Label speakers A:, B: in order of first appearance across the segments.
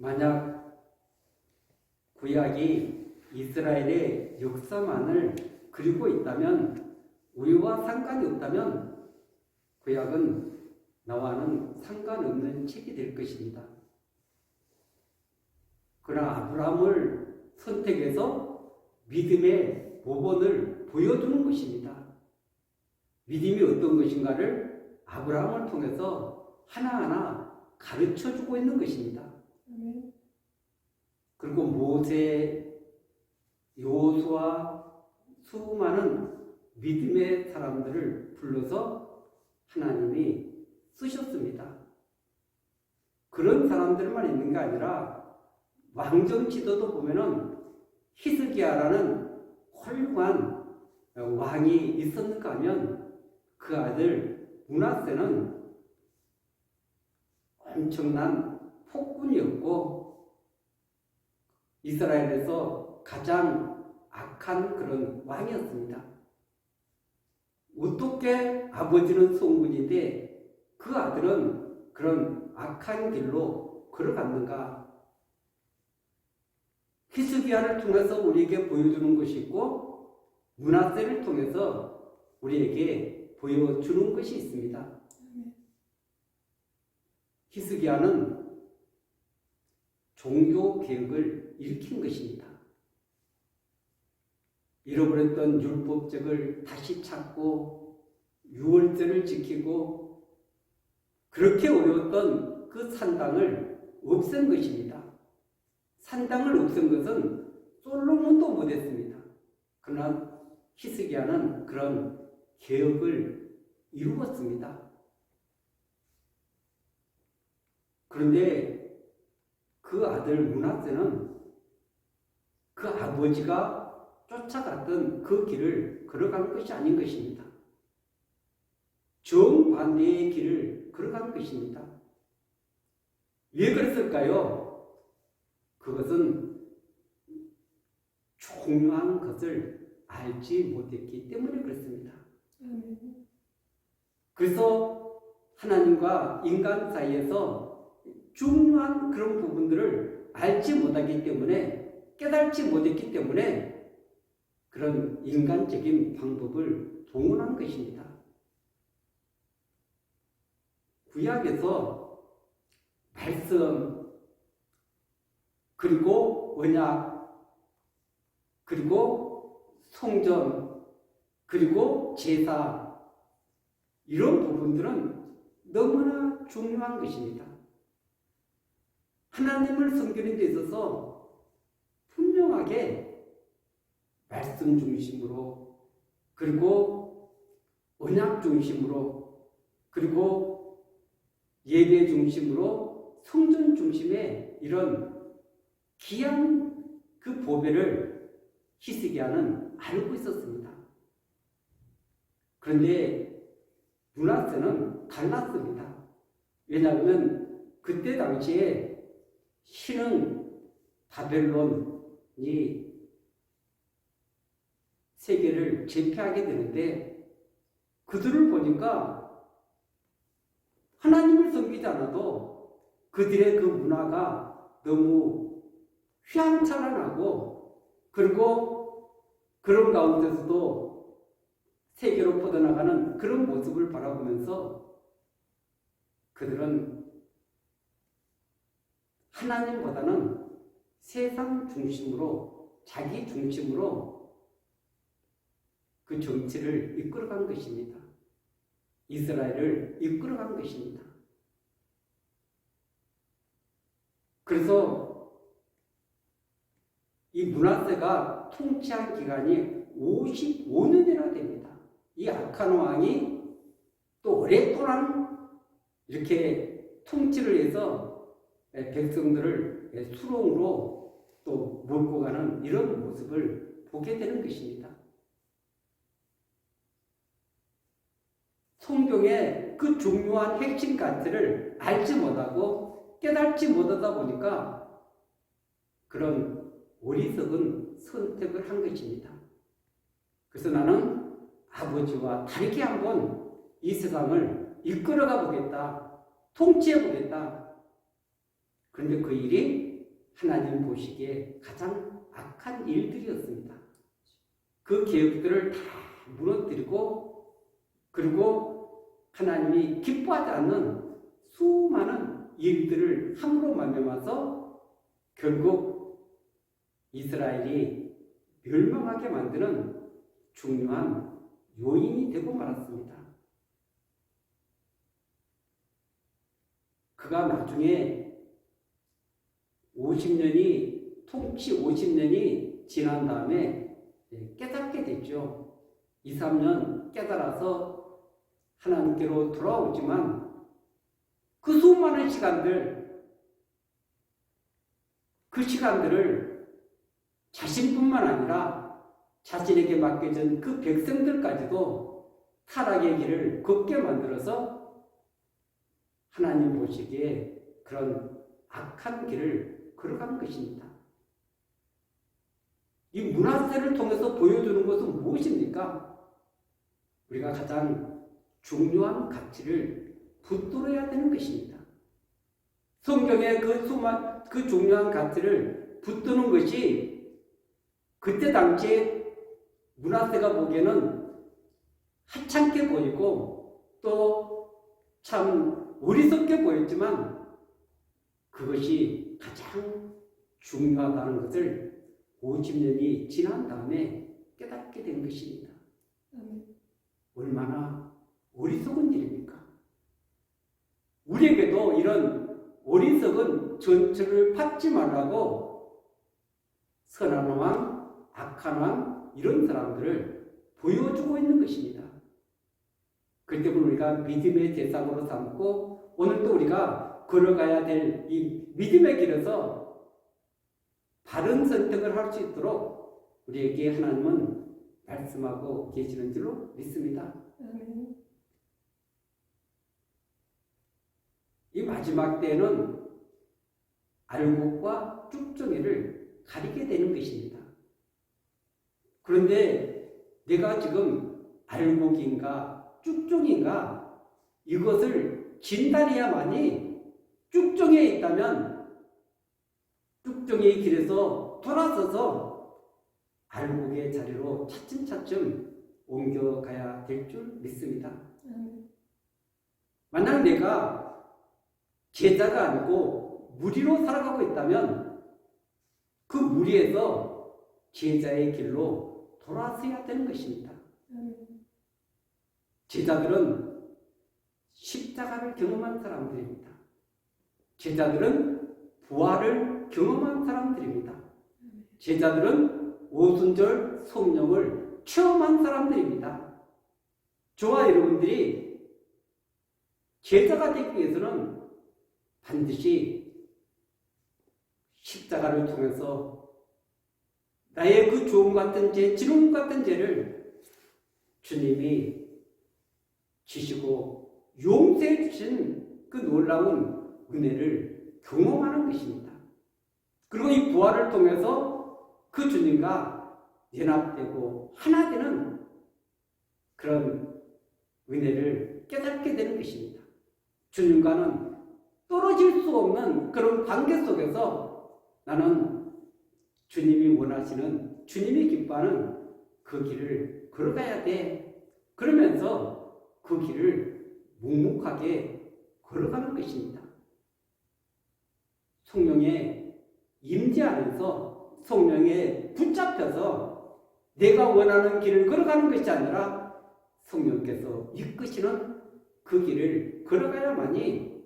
A: 만약 구약이 이스라엘의 역사만을 그리고 있다면, 우리와 상관이 없다면 구약은 나와는 상관없는 책이 될 것입니다. 그러나 아브라함을 선택해서 믿음의 모본을 보여주는 것입니다. 믿음이 어떤 것인가를 아브라함을 통해서 하나하나 가르쳐주고 있는 것입니다. 그리고 모세, 여호수아, 수많은 믿음의 사람들을 불러서 하나님이 쓰셨습니다. 그런 사람들만 있는 게 아니라 왕정 지도도 보면은 히스기야라는 훌륭한 왕이 있었는가 하면 그 아들 므낫세는 엄청난 폭군이었고 이스라엘에서 가장 악한 그런 왕이었습니다. 어떻게 아버지는 성군인데 그 아들은 그런 악한 길로 걸어갔는가? 히스기야를 통해서 우리에게 보여주는 것이 있고 므낫세를 통해서 우리에게 보여주는 것이 있습니다. 히스기야는 종교 개혁을 일으킨 것입니다. 잃어버렸던 율법책을 다시 찾고 유월절을 지키고 그렇게 어려웠던 그 산당을 없앤 것입니다. 산당을 없앤 것은 솔로몬도 못했습니다. 그러나 히스기야는 그런 개혁을 이루었습니다. 그런데 그 아들 므낫세는 그 아버지가 쫓아갔던 그 길을 걸어간 것이 아닌 것입니다. 정반대의 길을 걸어간 것입니다. 왜 그랬을까요? 그것은 중요한 것을 알지 못했기 때문에 그렇습니다. 그래서 하나님과 인간 사이에서 중요한 그런 부분들을 알지 못하기 때문에, 깨닫지 못했기 때문에 그런 인간적인 방법을 동원한 것입니다. 구약에서 말씀, 그리고 언약, 그리고 성전, 그리고 제사, 이런 부분들은 너무나 중요한 것입니다. 하나님을 섬기는 데 있어서 분명하게 말씀 중심으로, 그리고 언약 중심으로, 그리고 예배 중심으로 성전 중심의 이런 귀한 그 보배를 히스기야는 알고 있었습니다. 그런데 므낫세는 달랐습니다. 왜냐하면 그때 당시에 신흥 바벨론이 세계를 제패하게 되는데 그들을 보니까 하나님을 섬기지 않아도 그들의 그 문화가 너무 휘황찬란하고, 그리고 그런 가운데서도 세계로 뻗어나가는 그런 모습을 바라보면서 그들은 하나님보다는 세상 중심으로, 자기 중심으로 그 정치를 이끌어간 것입니다. 이스라엘을 이끌어간 것입니다. 그래서 이 므낫세가 통치한 기간이 55년이나 됩니다. 이 악한 왕이 또 오랫동안 이렇게 통치를 해서 백성들을 수렁으로 또 몰고 가는 이런 모습을 보게 되는 것입니다. 성경의 그 중요한 핵심 가치를 알지 못하고 깨닫지 못하다 보니까 그런 어리석은 선택을 한 것입니다. 그래서 나는 아버지와 다르게 한번 이 세상을 이끌어가 보겠다, 통치해 보겠다. 그런데 그 일이 하나님 보시기에 가장 악한 일들이었습니다. 그 계획들을 다 무너뜨리고 그리고 하나님이 기뻐하지 않는 수많은 일들을 함으로 말미암아서 결국 이스라엘이 멸망하게 만드는 중요한 요인이 되고 말았습니다. 그가 나중에 50년이 통치 50년이 지난 다음에 깨닫게 됐죠. 2, 3년 깨달아서 하나님께로 돌아오지만 그 수많은 시간들, 그 시간들을 자신뿐만 아니라 자신에게 맡겨진 그 백성들까지도 타락의 길을 걷게 만들어서 하나님 보시기에 그런 악한 길을 걸어간 것입니다. 이 므낫세를 통해서 보여주는 것은 무엇입니까? 우리가 가장 중요한 가치를 붙들어야 되는 것입니다. 성경의 그 중요한 가치를 붙드는 것이 그때 당시에 므낫세가 보기에는 하찮게 보이고 또 참 어리석게 보였지만 그것이 가장 중요하다는 것을 50년이 지난 다음에 깨닫게 된 것입니다. 얼마나 어리석은 일입니까? 우리에게도 이런 어리석은 전철을 밟지 말라고 선한 왕, 악한 왕 이런 사람들을 보여주고 있는 것입니다. 그렇기 때문에 우리가 믿음의 대상으로 삼고 오늘 또 우리가 걸어가야 될 이 믿음의 길에서 바른 선택을 할 수 있도록 우리에게 하나님은 말씀하고 계시는 줄로 믿습니다. 이 마지막 때에는 알곡과 쭉정이를 가리게 되는 것입니다. 그런데 내가 지금 알곡인가 쭉정인가 이것을 진단해야만이 쭉정에 있다면 쭉정의 길에서 돌아서서 알곡의 자리로 차츰차츰 옮겨가야 될 줄 믿습니다. 만약 내가 제자가 아니고 무리로 살아가고 있다면 그 무리에서 제자의 길로 돌아서야 되는 것입니다. 제자들은 십자가를 경험한 사람들입니다. 제자들은 부활을 경험한 사람들입니다. 제자들은 오순절 성령을 체험한 사람들입니다. 저와 여러분들이 제자가 되기 위해서는 반드시 십자가를 통해서 나의 그 죄음 같은 죄, 지름 같은 죄를 주님이 지시고 용서해 주신 그 놀라운 은혜를 경험하는 것입니다. 그리고 이 부활을 통해서 그 주님과 연합되고 하나 되는 그런 은혜를 깨닫게 되는 것입니다. 주님과는 떨어질 수 없는 그런 관계 속에서 나는 주님이 원하시는, 주님이 기뻐하는 그 길을 걸어가야 돼. 그러면서 그 길을 묵묵하게 걸어가는 것입니다. 성령에 임재하면서 성령에 붙잡혀서 내가 원하는 길을 걸어가는 것이 아니라 성령께서 이끄시는 그 길을 걸어가야만이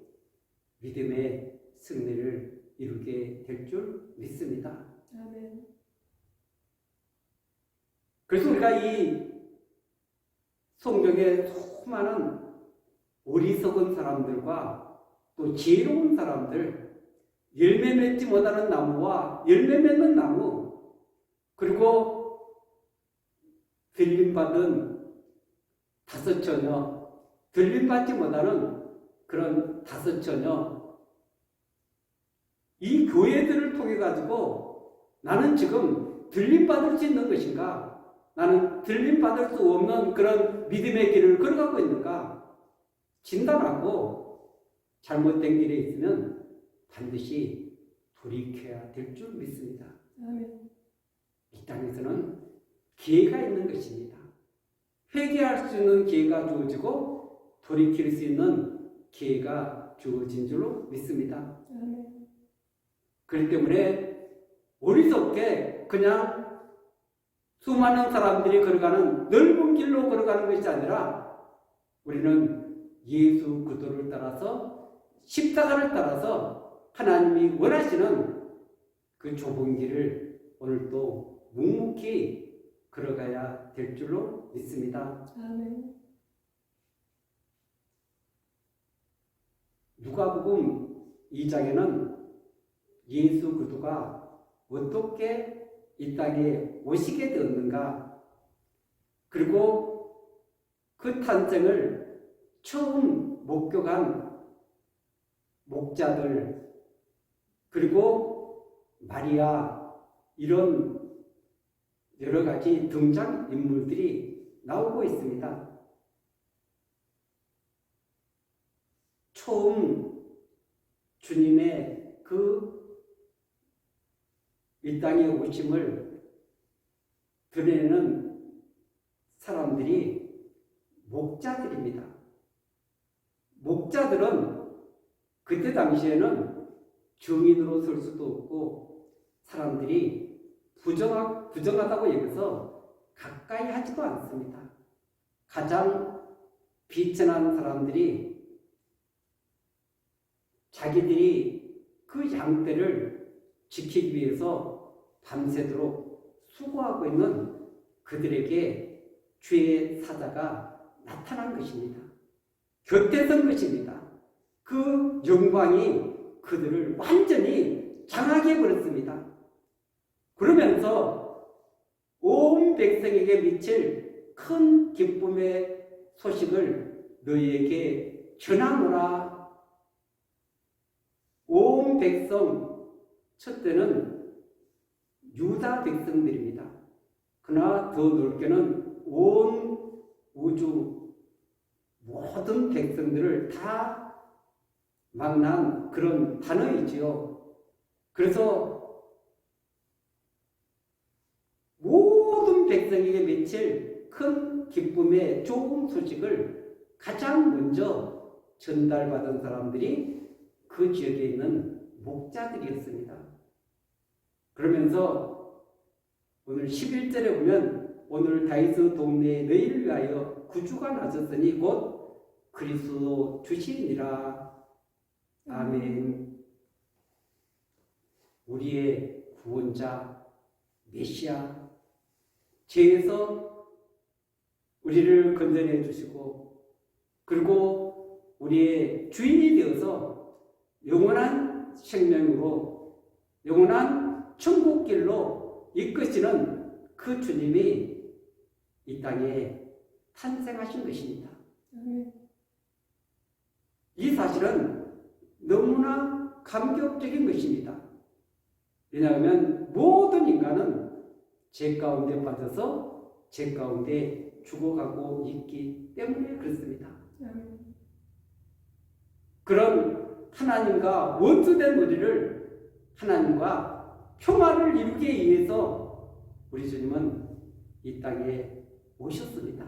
A: 믿음의 승리를 이루게 될 줄 믿습니다.
B: 아멘.
A: 그래서 우리가 이 성경의 수많은 어리석은 사람들과 또 지혜로운 사람들, 열매 맺지 못하는 나무와 열매 맺는 나무, 그리고 들림받은 5 처녀, 들림받지 못하는 그런 5 처녀, 이 교회들을 통해 가지고 나는 지금 들림받을 수 있는 것인가? 나는 들림받을 수 없는 그런 믿음의 길을 걸어가고 있는가? 진단하고 잘못된 길에 있으면 반드시 돌이켜야 될 줄 믿습니다.
B: 아멘.
A: 이 땅에서는 기회가 있는 것입니다. 회개할 수 있는 기회가 주어지고 돌이킬 수 있는 기회가 주어진 줄로 믿습니다.
B: 아멘.
A: 그렇기 때문에 어리석게 그냥 수많은 사람들이 걸어가는 넓은 길로 걸어가는 것이 아니라 우리는 예수 그리스도를 따라서 십자가를 따라서 하나님이 원하시는 그 좁은 길을 오늘도 묵묵히 걸어가야 될 줄로 믿습니다.
B: 아멘.
A: 누가복음 2장에는 예수 그리스도가 어떻게 이 땅에 오시게 되었는가, 그리고 그 탄생을 처음 목격한 목자들, 그리고 마리아, 이런 여러 가지 등장 인물들이 나오고 있습니다. 처음 주님의 그 이 땅에 오심을 드러내는 사람들이 목자들입니다. 목자들은 그때 당시에는 증인으로 설 수도 없고 사람들이 부정하다고 여겨서 가까이 하지도 않습니다. 가장 비천한 사람들이 자기들이 그 양떼를 지키기 위해서 밤새도록 수고하고 있는 그들에게 주의 사자가 나타난 것입니다. 곁에 선 것입니다. 그 영광이 그들을 완전히 장하게 해버렸습니다. 그러면서 온 백성에게 미칠 큰 기쁨의 소식을 너희에게 전하노라. 온 백성, 첫째는 유다 백성들입니다. 그러나 더 넓게는 온 우주 모든 백성들을 다 망라한 그런 단어이지요. 그래서 모든 백성에게 미칠 큰 기쁨의 좋은 소식을 가장 먼저 전달받은 사람들이 그 지역에 있는 목자들이었습니다. 그러면서 오늘 11절에 보면 오늘 다윗의 동네에 너희를 위하여 구주가 나셨으니 곧 그리스도 주시니라. 아멘. 우리의 구원자 메시아, 죄에서 우리를 건져내 주시고 그리고 우리의 주인이 되어서 영원한 생명으로 영원한 천국길로 이끄시는 그 주님이 이 땅에 탄생하신 것입니다. 이 사실은 너무나 감격적인 것입니다. 왜냐하면 모든 인간은 죄 가운데 빠져서 죄 가운데 죽어가고 있기 때문에 그렇습니다. 그런 하나님과 원수된 우리를 하나님과 평화를 이루기 위해서 우리 주님은 이 땅에 오셨습니다.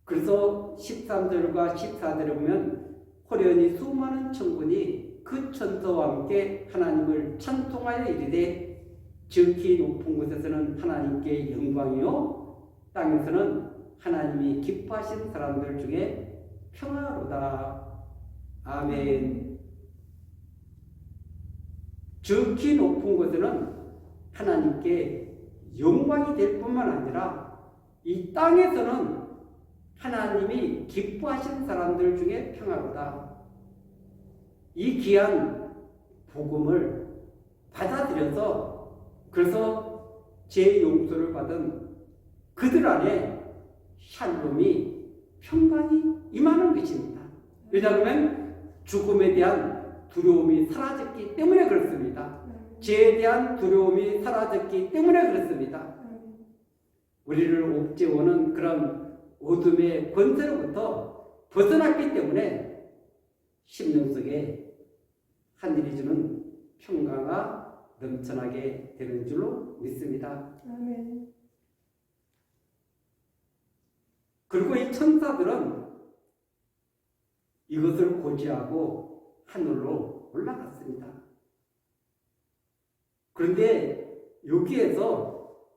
A: 그래서 13절과 14절에 보면 호련히 수많은 천군이 그 천사와 함께 하나님을 찬송하여 이르되 지극히 높은 곳에서는 하나님께 영광이요 땅에서는 하나님이 기뻐하신 사람들 중에 평화로다. 아멘. 지극히 높은 곳에는 하나님께 영광이 될 뿐만 아니라 이 땅에서는 하나님이 기뻐하신 사람들 중에 평화로다. 이 귀한 복음을 받아들여서 그래서 제 용서를 받은 그들 안에 샬롬이 평강이 임하는 것입니다. 왜냐하면 죽음에 대한 두려움이 사라졌기 때문에 그렇습니다. 죄에 대한 두려움이 사라졌기 때문에 그렇습니다. 우리를 옥죄오는 그런 어둠의 권세로부터 벗어났기 때문에 심령 속에 하늘이 주는 평강과 넘쳐나게 되는 줄로 믿습니다.
B: 아멘.
A: 그리고 이 천사들은 이것을 고지하고 하늘로 올라갔습니다. 그런데 여기에서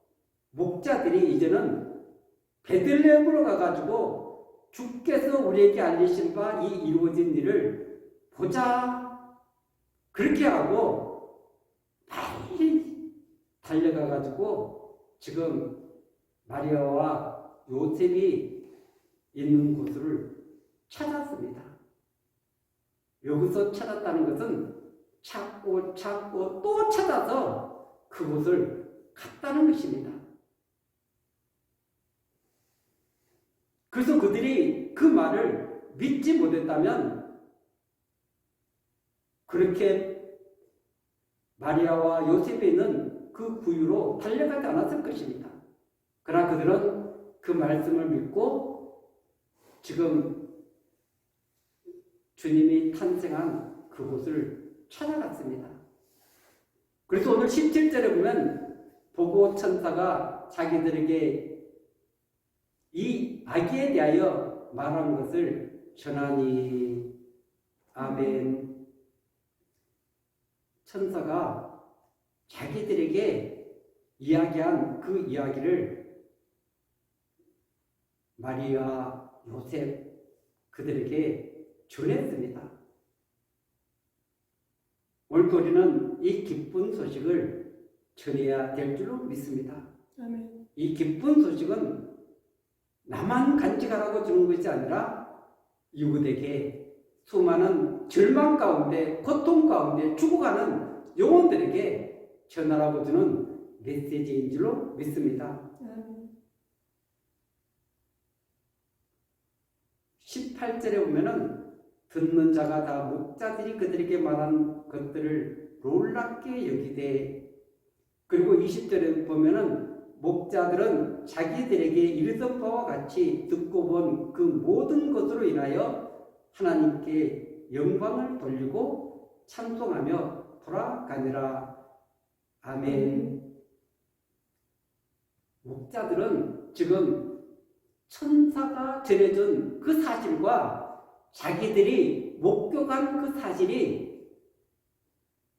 A: 목자들이 이제는 베들레헴으로 가가지고 주께서 우리에게 알리신 바 이 이루어진 일을 보자 그렇게 하고 빨리 달려가가지고 지금 마리아와 요셉이 있는 곳을 찾았습니다. 여기서 찾았다는 것은 찾고 또 찾아서 그곳을 갔다는 것입니다. 그래서 그들이 그 말을 믿지 못했다면 그렇게 마리아와 요셉이 있는 그 구유로 달려가지 않았을 것입니다. 그러나 그들은 그 말씀을 믿고 지금 주님이 탄생한 그곳을 찾아갔습니다. 그래서 오늘 17절에 보면 보고 천사가 자기들에게 이 아기에 대하여 말한 것을 전하니 아멘. 천사가 자기들에게 이야기한 그 이야기를 마리아, 요셉 그들에게 전했습니다. 오늘도 우리는 이 기쁜 소식을 전해야 될 줄로 믿습니다.
B: 아멘.
A: 이 기쁜 소식은 나만 간직하라고 주는 것이 아니라 이웃에게 수많은 절망 가운데 고통 가운데 죽어가는 영혼들에게 전하라고 주는 메시지인 줄로 믿습니다.
B: 아멘.
A: 18절에 보면은 듣는 자가 다 목자들이 그들에게 말한 것들을 놀랍게 여기되, 그리고 20절에 보면은 목자들은 자기들에게 이르던 바와 같이 듣고 본 그 모든 것으로 인하여 하나님께 영광을 돌리고 찬송하며 돌아가니라. 아멘. 목자들은 지금 천사가 전해준 그 사실과 자기들이 목격한 그 사실이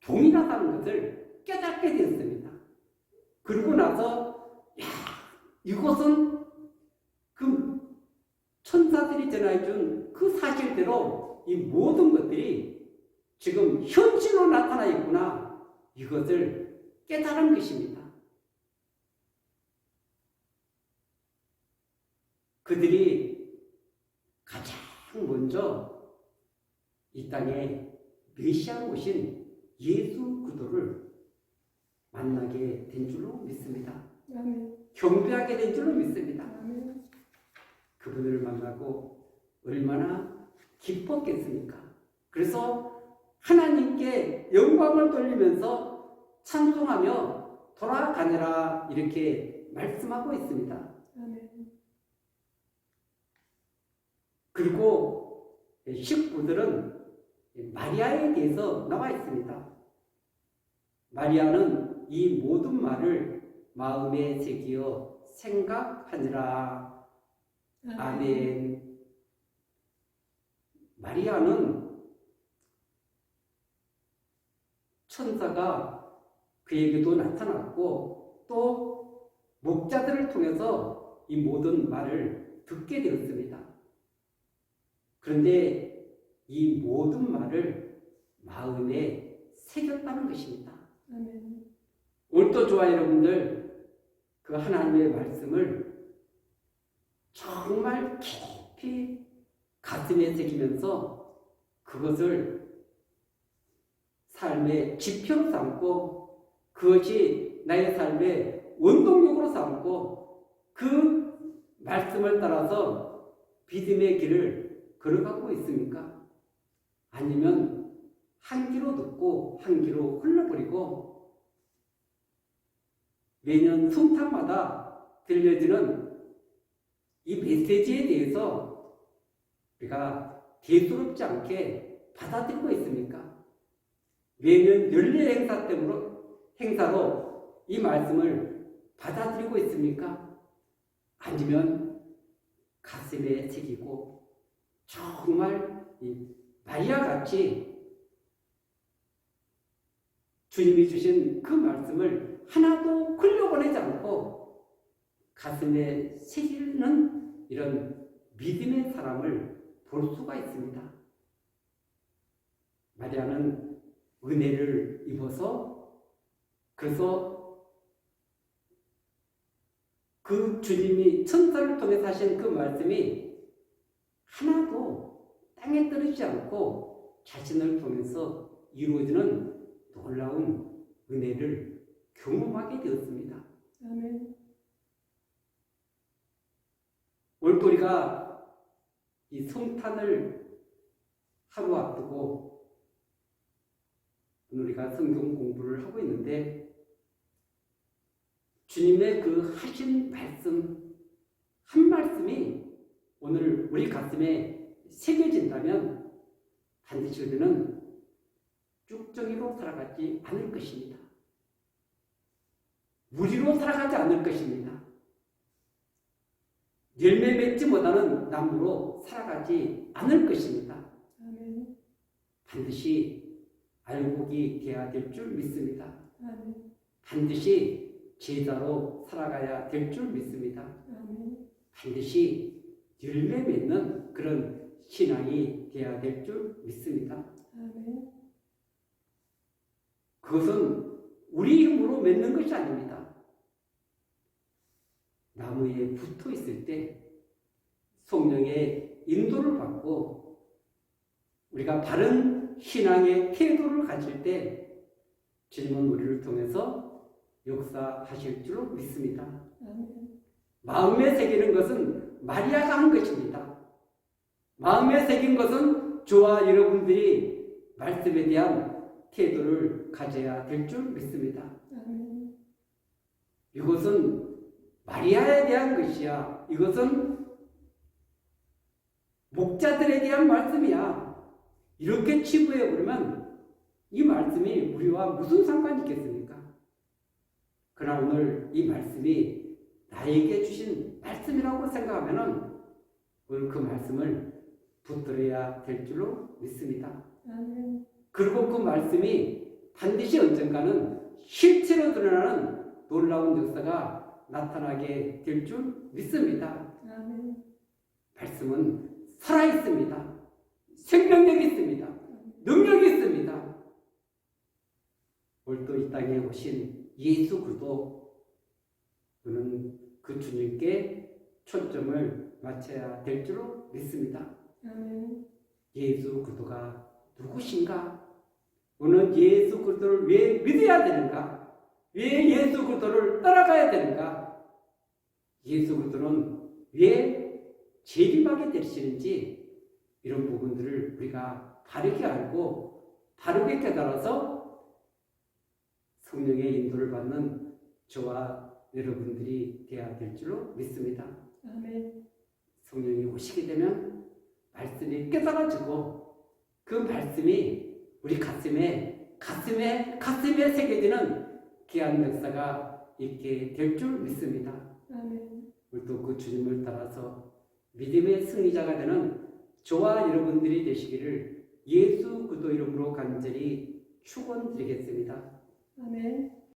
A: 동일하다는 것을 깨닫게 되었습니다. 그러고 나서 이것은 그 천사들이 전해준 그 사실대로 이 모든 것들이 지금 현실로 나타나 있구나, 이것을 깨달은 것입니다. 그들이 가장 먼저 이 땅에 메시아 오신 예수 그리스도를 만나게 된 줄로 믿습니다.
B: 아멘.
A: 경배하게 된 줄로 믿습니다.
B: 아멘.
A: 그분을 만나고 얼마나 기뻤겠습니까? 그래서 하나님께 영광을 돌리면서 찬송하며 돌아가느라 이렇게 말씀하고 있습니다.
B: 아멘.
A: 그리고 19절은 마리아에 대해서 나와 있습니다. 마리아는 이 모든 말을 마음에 새기어 생각하니라. 아멘. 마리아는 천사가 그에게도 나타났고 또 목자들을 통해서 이 모든 말을 듣게 되었습니다. 그런데 이 모든 말을 마음에 새겼다는 것입니다.
B: 아멘.
A: 오늘도 저와 여러분들 그 하나님의 말씀을 정말 깊이 가슴에 새기면서 그것을 삶의 지표로 삼고 그것이 나의 삶의 원동력으로 삼고 그 말씀을 따라서 믿음의 길을 걸어가고 있습니까? 아니면 한 귀로 듣고 한 귀로 흘러버리고 매년 성탄마다 들려지는 이 메시지에 대해서 우리가 대수롭지 않게 받아들이고 있습니까? 매년 연례 행사로 이 말씀을 받아들이고 있습니까? 아니면 가슴에 새기고 정말 마리아 같이 주님이 주신 그 말씀을 하나도 흘려보내지 않고 가슴에 새기는 이런 믿음의 사람을 볼 수가 있습니다. 마리아는 은혜를 입어서 그래서 그 주님이 천사를 통해서 하신 그 말씀이 하나도 땅에 떨어지지 않고 자신을 통해서 이루어지는 놀라운 은혜를 경험하게 되었습니다.
B: 아멘.
A: 오늘 우리가 이 성탄을 하루 앞두고 오늘 우리가 성경 공부를 하고 있는데 주님의 그 하신 말씀 한 말씀이 오늘 우리 가슴에 새겨진다면 반드시 우리는 쭉정이로 살아가지 않을 것입니다. 무리로 살아가지 않을 것입니다. 열매 맺지 못하는 나무로 살아가지 않을 것입니다.
B: 아멘.
A: 반드시 알곡이 되어야 될 줄 믿습니다.
B: 아멘.
A: 반드시 제자로 살아가야 될 줄 믿습니다.
B: 아멘.
A: 반드시 열매 맺는 그런 신앙이 되어야 될 줄 믿습니다.
B: 아멘.
A: 그것은 우리 힘으로 맺는 것이 아닙니다. 나무에 붙어 있을 때 성령의 인도를 받고 우리가 바른 신앙의 태도를 가질 때 주님은 우리를 통해서 역사하실 줄로 믿습니다.
B: 아멘.
A: 마음에 새기는 것은 마리아가 한 것입니다. 마음에 새긴 것은 저와 여러분들이 말씀에 대한 태도를 가져야 될 줄 믿습니다.
B: 아멘.
A: 이것은 마리아에 대한 것이야. 이것은 목자들에 대한 말씀이야. 이렇게 치부해버리면 이 말씀이 우리와 무슨 상관이 있겠습니까? 그러나 오늘 이 말씀이 나에게 주신 말씀이라고 생각하면 오늘 그 말씀을 붙들어야 될 줄로 믿습니다.
B: 아멘.
A: 그리고 그 말씀이 반드시 언젠가는 실체로 드러나는 놀라운 역사가 나타나게 될 줄 믿습니다.
B: 아멘.
A: 말씀은 살아있습니다. 생명력이 있습니다. 능력이 있습니다. 오늘 또 이 땅에 오신 예수 그리스도 그는 그 주님께 초점을 맞춰야 될 줄로 믿습니다.
B: 아멘.
A: 예수 그리스도가 누구신가? 우리는 예수 그리스도를 왜 믿어야 되는가? 왜 예수 그리스도를 따라가야 되는가? 예수 그리스도는 왜 재림하게 되시는지 이런 부분들을 우리가 바르게 알고 바르게 깨달아서 성령의 인도를 받는 저와 여러분들이 되어야 될 줄로 믿습니다.
B: 아멘.
A: 성령이 오시게 되면 말씀이 깨달아지고 그 말씀이 우리 가슴에 새겨지는 귀한 역사가 있게 될 줄 믿습니다.
B: 아멘.
A: 우리도 그 주님을 따라서 믿음의 승리자가 되는 저와 여러분들이 되시기를 예수 그리스도 이름으로 간절히 축원드리겠습니다.
B: 아멘.